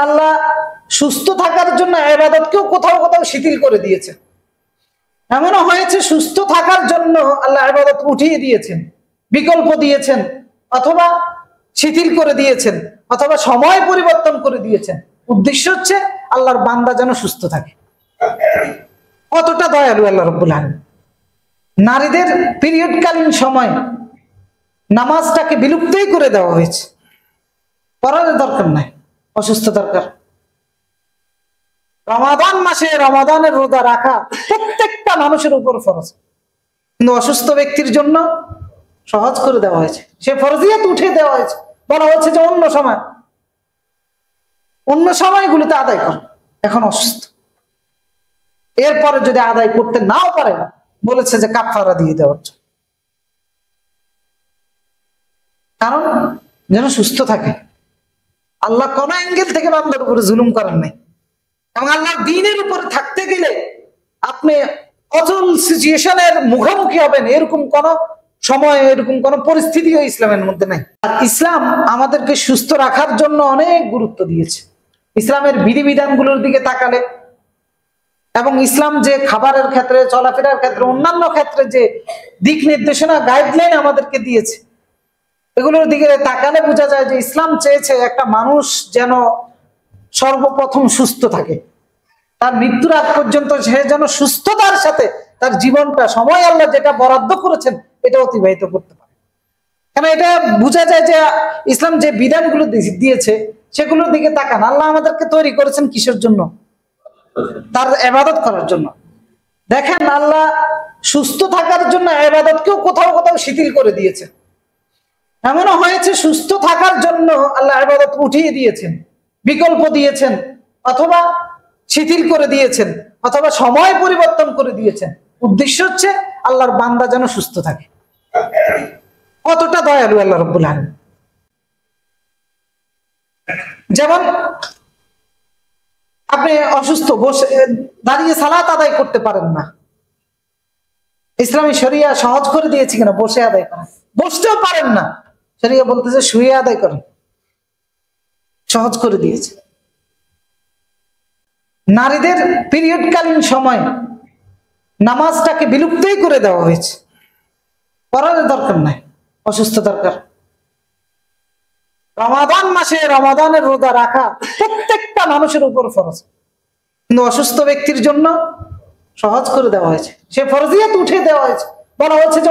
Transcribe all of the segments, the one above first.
আল্লাহ সুস্থ থাকার জন্য ইবাদতকেও কোথাও কোথাও শিথিল করে দিয়েছেন। এমনও হয়েছে সুস্থ থাকার জন্য আল্লাহ ইবাদত উঠিয়ে দিয়েছেন, বিকল্প দিয়েছেন, অথবা শিথিল করে দিয়েছেন, অথবা সময় পরিবর্তন করে দিয়েছেন। উদ্দেশ্য হচ্ছে আল্লাহর বান্দা যেন সুস্থ থাকে। কতটা দয়ালু আল্লাহ রাব্বুল আলামিন। নারীদের পিরিয়ডকালীন সময় নামাজটাকে বিলুপ্তই করে দেওয়া হয়েছে, পড়ার দরকার নাই, অসুস্থ দরকার। রমাদান মাসে রমাদানের রোজা রাখা প্রত্যেকটা মানুষের উপর ফরজ, কিন্তু অসুস্থ ব্যক্তির জন্য সহজ করে দেওয়া হয়েছে, সে ফরজিয়াত উঠিয়ে দেওয়া হয়েছে। বলা হচ্ছে যে অন্য সময়গুলোতে আদায় কর, এখন অসুস্থ, এরপরে যদি আদায় করতে নাও পারে না, বলেছে যে কাফারা দিয়ে দেওয়ার জন্য, কারণ যেন সুস্থ থাকে। আল্লাহ কোন অ্যাঙ্গেল থেকে বান্দার উপরে জুলুম করেন নাই। এবং আল্লাহর দ্বীনের উপরে থাকতে গেলে আপনি অচল সিচুয়েশনের মুখোমুখি হবেন, এরকম কোন সময়, এরকম কোন পরিস্থিতিও ইসলামের মধ্যে নাই। আর ইসলাম আমাদেরকে সুস্থ রাখার জন্য অনেক গুরুত্ব দিয়েছে। ইসলামের বিধিবিধানগুলোর দিকে তাকালে এবং ইসলাম যে খাবারের ক্ষেত্রে, চলাফেরার ক্ষেত্রে, অন্যান্য ক্ষেত্রে যে দিক নির্দেশনা, গাইডলাইন আমাদেরকে দিয়েছে, এগুলোর দিকে তাকালে বোঝা যায় যে ইসলাম চেয়েছে একটা মানুষ যেন সর্বপ্রথম সুস্থ থাকে, তার মৃত্যুর আগ পর্যন্ত সে যেন সুস্থতার সাথে তার জীবনটা, সময় আল্লাহ যেটা বরাদ্দ করেছেন এটা অতিবাহিত করতে পারে। কেন এটা বোঝা যায় যে ইসলাম যে বিধানগুলো দিয়েছে সেগুলোর দিকে তাকান। আল্লাহ আমাদেরকে তৈরি করেছেন কিসের জন্য? তার ইবাদত করার জন্য। দেখেন, আল্লাহ সুস্থ থাকার জন্য ইবাদতকেও কোথাও কোথাও শিথিল করে দিয়েছেন। এমনও হয়েছে সুস্থ থাকার জন্য আল্লাহ ইবাদত উঠিয়ে দিয়েছেন, বিকল্প দিয়েছেন, অথবা শিথিল করে দিয়েছেন, অথবা সময় পরিবর্তন করে দিয়েছেন। উদ্দেশ্য হচ্ছে আল্লাহর বান্দা যেন সুস্থ থাকে। কতটা দয়ালু আল্লাহ রাব্বুল আলামিন। যেমন আপনি অসুস্থ, বসে দাঁড়িয়ে সালাত আদায় করতে পারেন না, ইসলামী শরিয়া সহজ করে দিয়েছে কিনা বসে আদায় করেন। বসতেও পারেন না, শরিয়া বলতেছে শুয়ে আদায় করেন, সহজ করে দিয়েছে। নারীদের পিরিয়ডকালীন সময় নামাজটাকে বিলুপ্তই করে দেওয়া হয়েছে, পড়ার দরকার নাই, অসুস্থ দরকার। রমাদান মাসে রমাদানের রোজা রাখা প্রত্যেকটা মানুষের উপর ফরজ, কিন্তু অসুস্থ ব্যক্তির জন্য সহজ করে দেওয়া হয়েছে, সে ফরজিয়াত উঠিয়ে দেওয়া হয়েছে। বলা হচ্ছে যে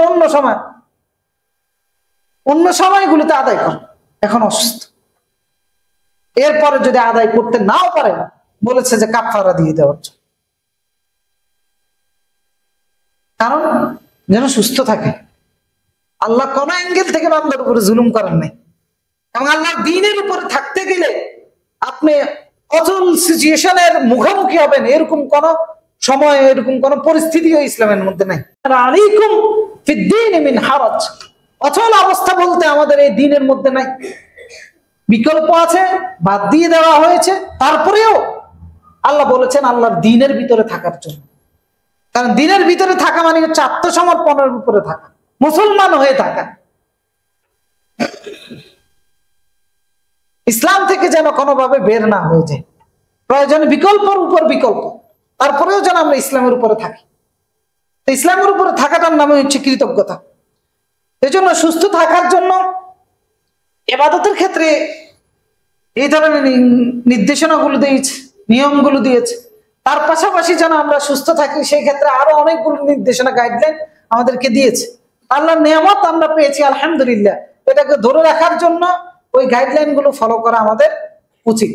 অন্য সময়গুলোতে আদায় কর, এখন অসুস্থ, এরপরে যদি আদায় করতে নাও পারে না, বলেছে যে কাফারা দিয়ে দেওয়ার জন্য, কারণ যেন সুস্থ থাকে। আল্লাহ কোন অ্যাঙ্গেল থেকে বান্দার উপরে জুলুম করেন নাই। এবং আল্লাহর দ্বীনের উপরে থাকতে গেলে আপনি অচল সিচুয়েশনের মুখোমুখি হবেন, এরকম কোন সময়, এরকম কোন পরিস্থিতিও ইসলামের মধ্যে নাই। আলাইকুম ফিদ্দীন মিন হারাজ, অচল অবস্থা বলতে আমাদের এই দ্বীনের মধ্যে নাই। বিকল্প আছে, বাদ দিয়ে দেওয়া হয়েছে, তারপরেও আল্লাহ বলেছেন আল্লাহর দ্বীনের ভিতরে থাকার জন্য। কারণ দ্বীনের ভিতরে থাকা মানে হচ্ছে আত্মসমর্পণের উপরে থাকা, মুসলমান হয়ে থাকা। ইসলাম থেকে যেন কোনোভাবে বের না হয়ে যায়, প্রয়োজনে বিকল্পের উপর বিকল্প, তারপরেও যেন আমরা ইসলামের উপরে থাকি। ইসলামের উপরে থাকাটার নামে হচ্ছে কৃতজ্ঞতা। এই জন্য সুস্থ থাকার জন্য ইবাদতের ক্ষেত্রে এই ধরনের নির্দেশনাগুলো দিয়েছে, নিয়মগুলো দিয়েছে। তার পাশাপাশি যেন আমরা সুস্থ থাকি সেই ক্ষেত্রে আরো অনেকগুলো নির্দেশনা, গাইডলাইন আমাদেরকে দিয়েছে। আল্লাহর নিয়ামত আমরা পেয়েছি, আলহামদুলিল্লাহ। এটাকে ধরে রাখার জন্য ওই গাইডলাইন গুলো ফলো করা আমাদের উচিত।